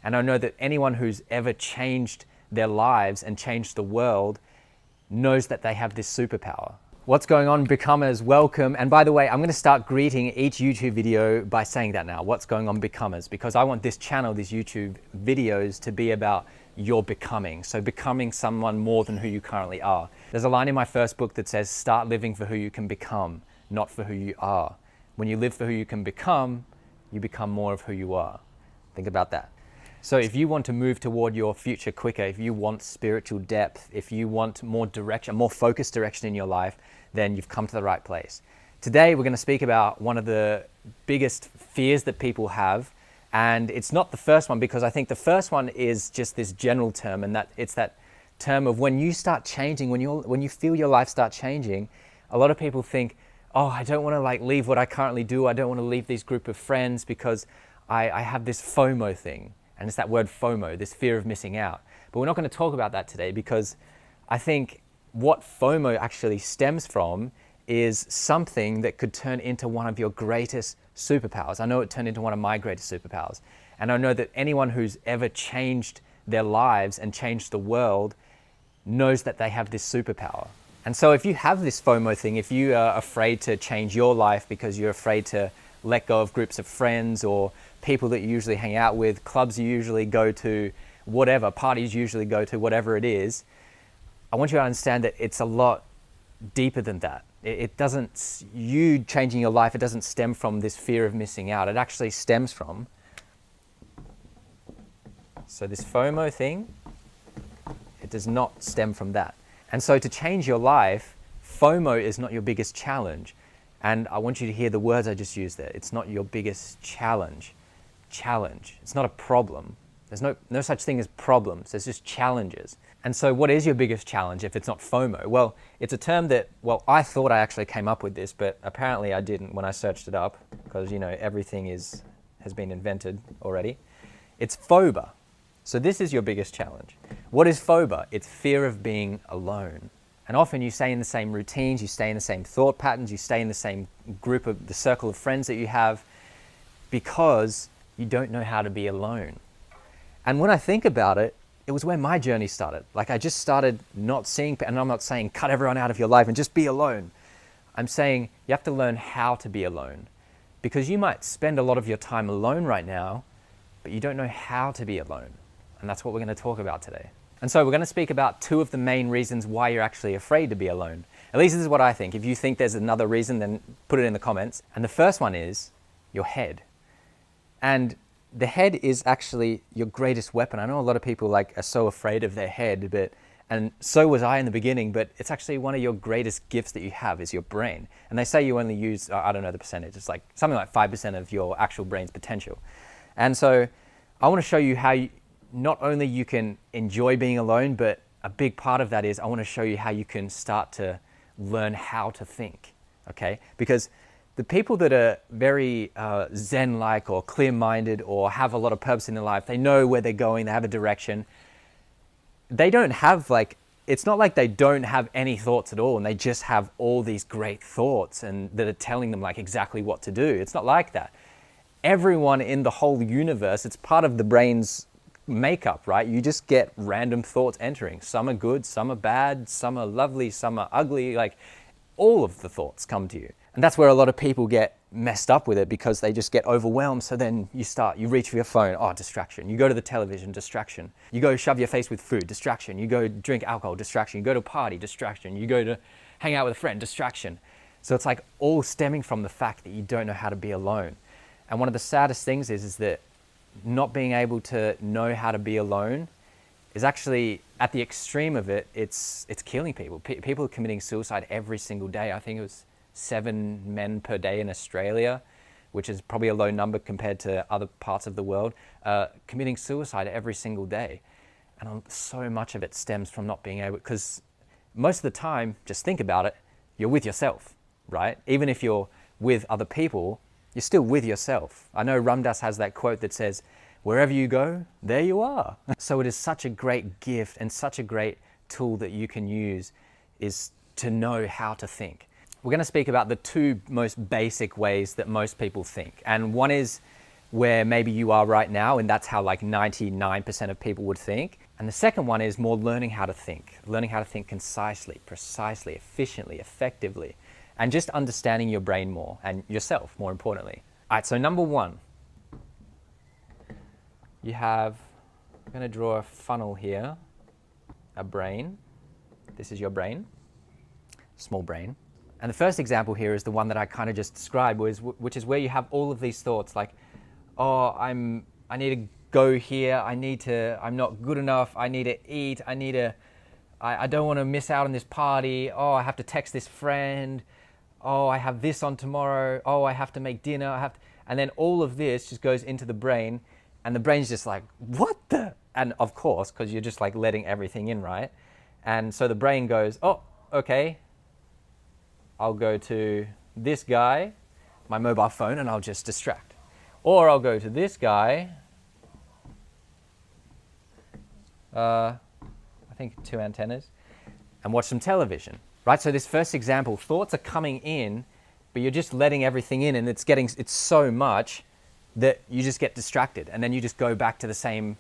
And I know that anyone who's ever changed their lives and changed the world knows that they have this superpower. What's going on, Becomers? Welcome. And by the way, I'm going to start greeting each YouTube video by saying that now. What's going on, Becomers? Because I want this channel, these YouTube videos, to be about your becoming. So becoming someone more than who you currently are. There's a line in my first book that says, start living for who you can become, not for who you are. When you live for who you can become, you become more of who you are. Think about that. So if you want to move toward your future quicker, if you want spiritual depth, if you want more direction, more focused direction in your life, then you've come to the right place. Today, we're going to speak about one of the biggest fears that people have. And it's not the first one, because I think the first one is just this general term, and that it's that term of when you start changing, when you feel your life start changing, a lot of people think, oh, I don't want to leave what I currently do. I don't want to leave this group of friends because I have this FOMO thing. And it's that word FOMO, this fear of missing out. But we're not going to talk about that today, because I think what FOMO actually stems from is something that could turn into one of your greatest superpowers. I know it turned into one of my greatest superpowers. And I know that anyone who's ever changed their lives and changed the world knows that they have this superpower. And so if you have this FOMO thing, if you are afraid to change your life because you're afraid to let go of groups of friends or people that you usually hang out with, clubs you usually go to, whatever, parties you usually go to, whatever it is, I want you to understand that it's a lot deeper than that. It doesn't, you changing your life, it doesn't stem from this fear of missing out. It actually stems from, so this FOMO thing, it does not stem from that. And so to change your life, FOMO is not your biggest challenge. And I want you to hear the words I just used there. It's not your biggest challenge. Challenge. It's not a problem. There's no such thing as problems. There's just challenges. And so what is your biggest challenge if it's not FOMO? Well, it's a term that, well, I thought I actually came up with this, but apparently I didn't when I searched it up, because, you know, everything has been invented already. It's FOBA. So this is your biggest challenge. What is FOBA? It's fear of being alone. And often you stay in the same routines, you stay in the same thought patterns, you stay in the same group of the circle of friends that you have, because you don't know how to be alone. And when I think about it, it was where my journey started. I just started not seeing, and I'm not saying cut everyone out of your life and just be alone. I'm saying you have to learn how to be alone, because you might spend a lot of your time alone right now, but you don't know how to be alone. And that's what we're going to talk about today. And so we're going to speak about two of the main reasons why you're actually afraid to be alone. At least this is what I think. If you think there's another reason, then put it in the comments. And the first one is your head. And the head is actually your greatest weapon. I know a lot of people are so afraid of their head, and so was I in the beginning, but it's actually one of your greatest gifts that you have is your brain. And they say you only use, I don't know the percentage, it's something like 5% of your actual brain's potential. And so I want to show you how not only you can enjoy being alone, but a big part of that is I want to show you how you can start to learn how to think, okay? Because the people that are very Zen-like or clear-minded or have a lot of purpose in their life, they know where they're going, they have a direction. They don't have it's not like they don't have any thoughts at all and they just have all these great thoughts and that are telling them exactly what to do. It's not like that. Everyone in the whole universe, it's part of the brain's makeup, right? You just get random thoughts entering. Some are good, some are bad, some are lovely, some are ugly. All of the thoughts come to you. And that's where a lot of people get messed up with it, because they just get overwhelmed. So then you reach for your phone, oh, distraction. You go to the television, distraction. You go shove your face with food, distraction. You go drink alcohol, distraction. You go to a party, distraction. You go to hang out with a friend, distraction. So it's all stemming from the fact that you don't know how to be alone. And one of the saddest things is that not being able to know how to be alone is actually, at the extreme of it, it's killing people. People are committing suicide every single day. I think it was 7 men per day in Australia, which is probably a low number compared to other parts of the world, committing suicide every single day. And so much of it stems from not being able, because most of the time, just think about it, you're with yourself, right? Even if you're with other people, you're still with yourself. I know Ram Dass has that quote that says, wherever you go, there you are. So it is such a great gift and such a great tool that you can use, is to know how to think. We're going to speak about the two most basic ways that most people think. And one is where maybe you are right now, and that's how like 99% of people would think. And the second one is more learning how to think concisely, precisely, efficiently, effectively, and just understanding your brain more and yourself, more importantly. All right, so number one, I'm going to draw a funnel here, a brain. This is your brain, small brain. And the first example here is the one that I kind of just described, which is where you have all of these thoughts like, oh, I need to go here, I'm not good enough, I need to eat, I don't want to miss out on this party, oh, I have to text this friend, oh, I have this on tomorrow, oh, I have to make dinner, and then all of this just goes into the brain, and the brain's just like, what the? And of course, because you're just like letting everything in, right? And so the brain goes, oh, okay, I'll go to this guy, my mobile phone, and I'll just distract. Or I'll go to this guy, I think 2 antennas, and watch some television, right? So this first example, thoughts are coming in, but you're just letting everything in, and it's so much that you just get distracted, and then you just go back to the same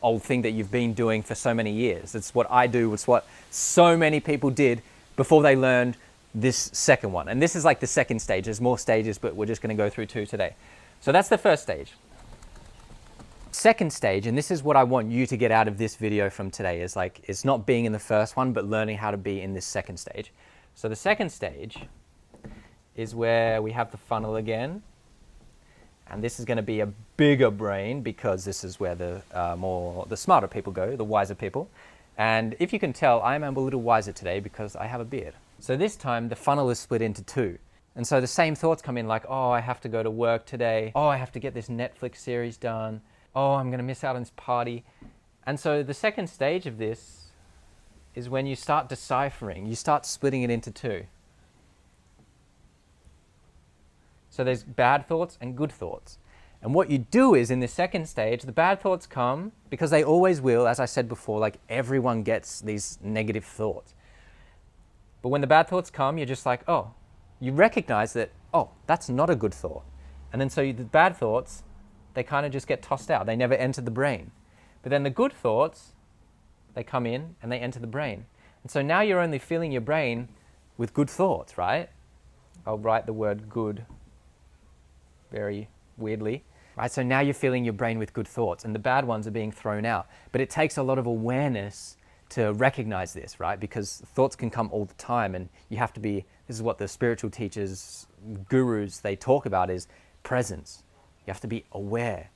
old thing that you've been doing for so many years. It's what I do, it's what so many people did before they learned this second one. And this is like the second stage. There's more stages, but we're just going to go through 2 today. So that's the first stage. Second stage, and this is what I want you to get out of this video from today, is like, it's not being in the first one, but learning how to be in this second stage. So the second stage is where we have the funnel again. And this is going to be a bigger brain, because this is where the smarter people go, the wiser people. And if you can tell, I am a little wiser today because I have a beard. So this time the funnel is split into 2. And so the same thoughts come in like, oh, I have to go to work today. Oh, I have to get this Netflix series done. Oh, I'm going to miss out on this party. And so the second stage of this is when you start deciphering, you start splitting it into 2. So there's bad thoughts and good thoughts. And what you do is, in the second stage, the bad thoughts come because they always will, as I said before, like everyone gets these negative thoughts. But when the bad thoughts come, you're just like, oh, you recognize that, oh, that's not a good thought. And then so the bad thoughts, they kind of just get tossed out. They never enter the brain. But then the good thoughts, they come in and they enter the brain. And so now you're only filling your brain with good thoughts, right? I'll write the word good very weirdly. Right, so now you're filling your brain with good thoughts, and the bad ones are being thrown out. But it takes a lot of awareness to recognize this, right? Because thoughts can come all the time, and you have to be, this is what the spiritual teachers, gurus, they talk about, is presence. You have to be aware,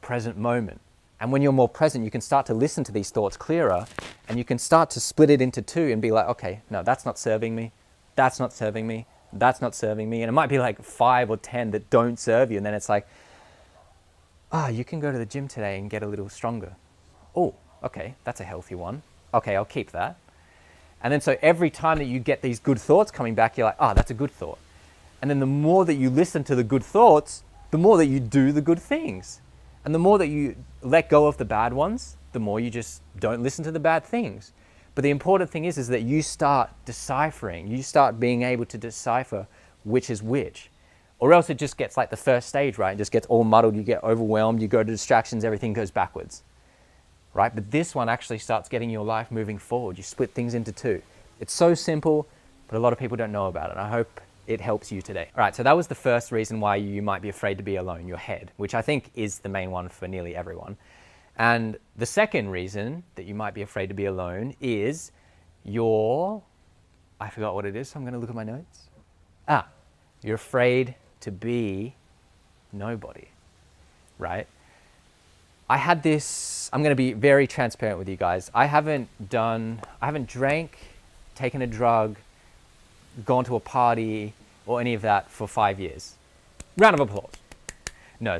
present moment. And when you're more present, you can start to listen to these thoughts clearer, and you can start to split it into 2 and be like, okay, no, that's not serving me, that's not serving me, that's not serving me. And it might be like 5 or 10 that don't serve you, and then it's like, you can go to the gym today and get a little stronger. Oh, okay, that's a healthy one. Okay, I'll keep that. And then so every time that you get these good thoughts coming back, you're like, that's a good thought. And then the more that you listen to the good thoughts, the more that you do the good things. And the more that you let go of the bad ones, the more you just don't listen to the bad things. But the important thing is that you start deciphering, you start being able to decipher which is which. Or else it just gets like the first stage, right? It just gets all muddled, you get overwhelmed, you go to distractions, everything goes backwards, right? But this one actually starts getting your life moving forward. You split things into 2. It's so simple, but a lot of people don't know about it. I hope it helps you today. All right, so that was the first reason why you might be afraid to be alone, your head, which I think is the main one for nearly everyone. And the second reason that you might be afraid to be alone is I forgot what it is, so I'm going to look at my notes. You're afraid to be nobody, right? I had this, I'm going to be very transparent with you guys. I haven't drank, taken a drug, gone to a party, or any of that for 5 years. Round of applause. No,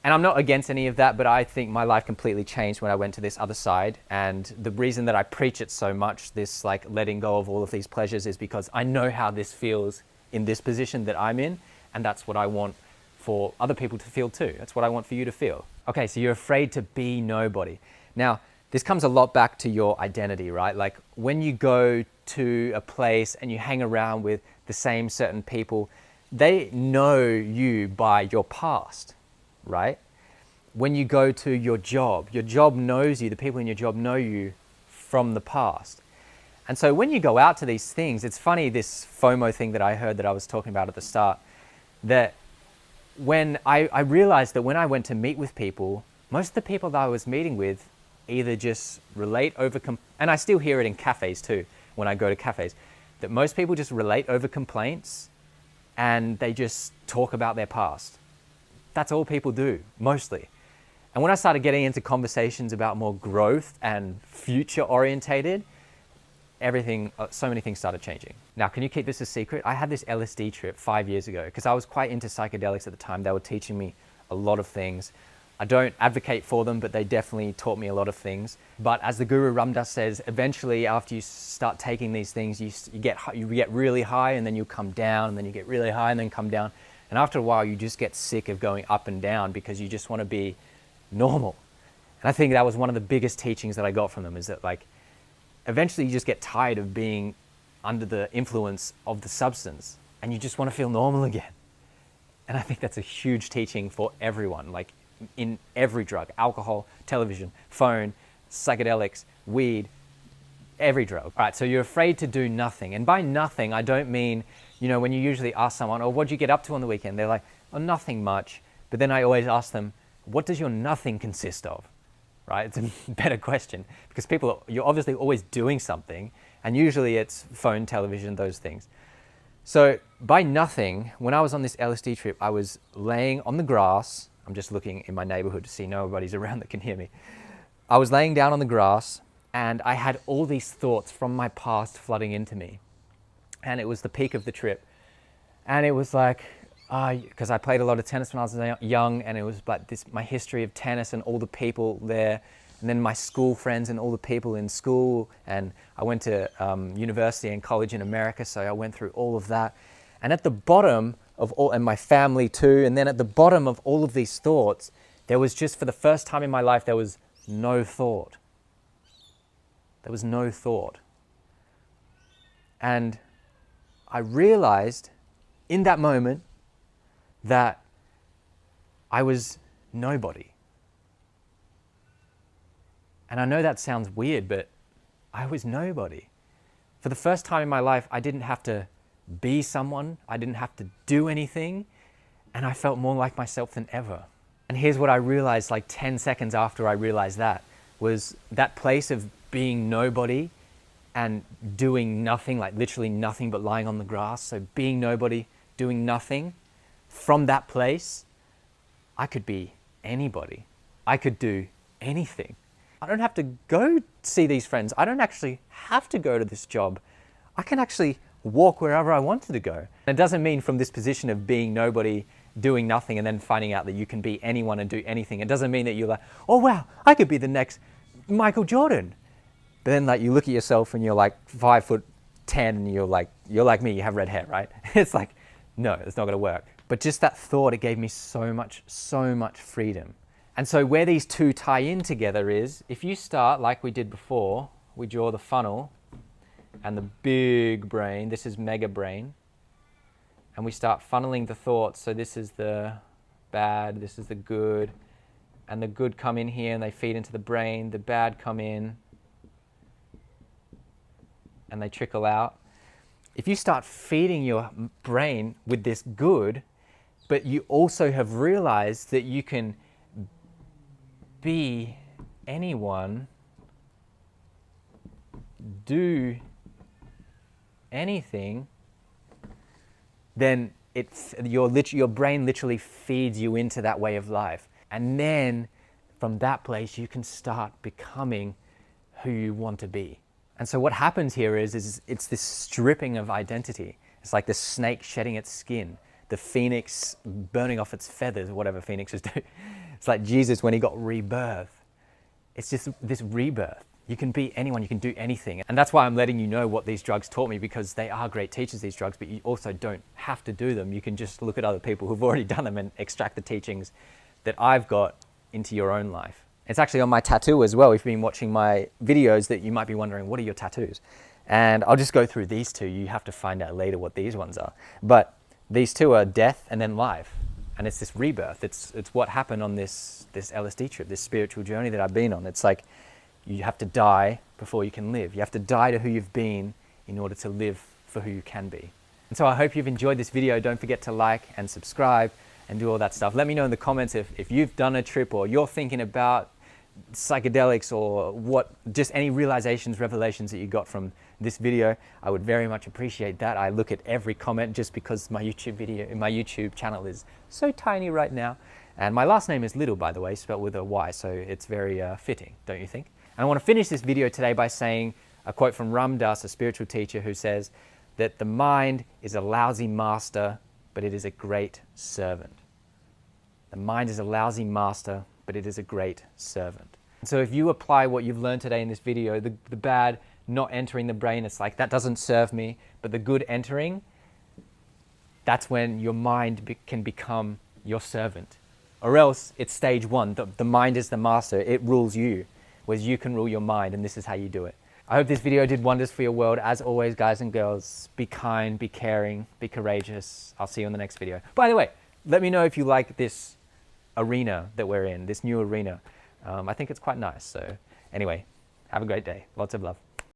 and I'm not against any of that, but I think my life completely changed when I went to this other side. And the reason that I preach it so much, this like letting go of all of these pleasures, is because I know how this feels in this position that I'm in. And that's what I want for other people to feel too. That's what I want for you to feel. Okay, so you're afraid to be nobody. Now, this comes a lot back to your identity, right? Like when you go to a place and you hang around with the same certain people, they know you by your past. right? When you go to your job knows you, the people in your job know you from the past. And so when you go out to these things, it's funny, this FOMO thing that I heard that I was talking about at the start, that when I realized that when I went to meet with people, most of the people that I was meeting with either just relate over, and I still hear it in cafes too, when I go to cafes, that most people just relate over complaints and they just talk about their past. That's all people do, mostly. And when I started getting into conversations about more growth and future orientated, so many things started changing. Now, can you keep this a secret? I had this LSD trip 5 years ago because I was quite into psychedelics at the time. They were teaching me a lot of things. I don't advocate for them, but they definitely taught me a lot of things. But as the Guru Ram Dass says, eventually after you start taking these things, you get really high and then you come down, and then you get really high and then come down. And after a while, you just get sick of going up and down because you just want to be normal. And I think that was one of the biggest teachings that I got from them, is that like, eventually you just get tired of being under the influence of the substance and you just want to feel normal again. And I think that's a huge teaching for everyone, like in every drug: alcohol, television, phone, psychedelics, weed, every drug. All right, so you're afraid to do nothing. And by nothing, I don't mean, when you usually ask someone, oh, what'd you get up to on the weekend? They're like, oh, nothing much. But then I always ask them, what does your nothing consist of? Right? It's a better question, because you're obviously always doing something, and usually it's phone, television, those things. So by nothing, when I was on this LSD trip, I was laying on the grass. I'm just looking in my neighborhood to see nobody's around that can hear me. I was laying down on the grass and I had all these thoughts from my past flooding into me. And it was the peak of the trip. And it was like, because I played a lot of tennis when I was young, and it was like my history of tennis and all the people there, and then my school friends and all the people in school, and I went to university and college in America, so I went through all of that. And at the bottom of all, and my family too, and then at the bottom of all of these thoughts, there was just, for the first time in my life, there was no thought. There was no thought. And I realized in that moment that I was nobody. And I know that sounds weird, but I was nobody. For the first time in my life, I didn't have to be someone. I didn't have to do anything. And I felt more like myself than ever. And here's what I realized, like 10 seconds after I realized that, was that place of being nobody and doing nothing, like literally nothing but lying on the grass. So being nobody, doing nothing. From that place, I could be anybody. I could do anything. I don't have to go see these friends. I don't actually have to go to this job. I can actually walk wherever I wanted to go. And it doesn't mean from this position of being nobody, doing nothing, and then finding out that you can be anyone and do anything. It doesn't mean that you're like, oh wow, I could be the next Michael Jordan. But then like you look at yourself and you're like 5'10" and you're like me, you have red hair, right? It's like, no, it's not gonna work. But just that thought, it gave me so much freedom. And so where these two tie in together is, if you start like we did before, we draw the funnel and the big brain, this is mega brain, and we start funneling the thoughts. So this is the bad, this is the good, and the good come in here and they feed into the brain, the bad come in and they trickle out. If you start feeding your brain with this good, but you also have realized that you can be anyone, do anything, then your brain literally feeds you into that way of life. And then from that place, you can start becoming who you want to be. And so what happens here is it's this stripping of identity. It's like the snake shedding its skin, the phoenix burning off its feathers, whatever phoenixes do. It's like Jesus when he got rebirth. It's just this rebirth. You can be anyone, you can do anything. And that's why I'm letting you know what these drugs taught me, because they are great teachers, these drugs, but you also don't have to do them. You can just look at other people who've already done them and extract the teachings that I've got into your own life. It's actually on my tattoo as well. If you've been watching my videos, that you might be wondering, what are your tattoos? And I'll just go through these two. You have to find out later what these ones are. But these two are death and then life. And it's this rebirth. It's what happened on this LSD trip, this spiritual journey that I've been on. It's like you have to die before you can live. You have to die to who you've been in order to live for who you can be. And so I hope you've enjoyed this video. Don't forget to like and subscribe and do all that stuff. Let me know in the comments if you've done a trip or you're thinking about psychedelics or just any realizations, revelations that you got from this video. I would very much appreciate that. I look at every comment just because my YouTube channel is so tiny right now. And my last name is Little, by the way, spelled with a Y, so it's very fitting, don't you think? And I want to finish this video today by saying a quote from Ram Dass, a spiritual teacher, who says that the mind is a lousy master, but it is a great servant. The mind is a lousy master, but it is a great servant. So if you apply what you've learned today in this video, the bad not entering the brain, it's like, that doesn't serve me, but the good entering, that's when your mind can become your servant. Or else it's stage one, the mind is the master, it rules you, whereas you can rule your mind, and this is how you do it. I hope this video did wonders for your world. As always, guys and girls, be kind, be caring, be courageous. I'll see you in the next video. By the way, let me know if you like this arena that we're in, this new arena. I think it's quite nice. So anyway, have a great day. Lots of love.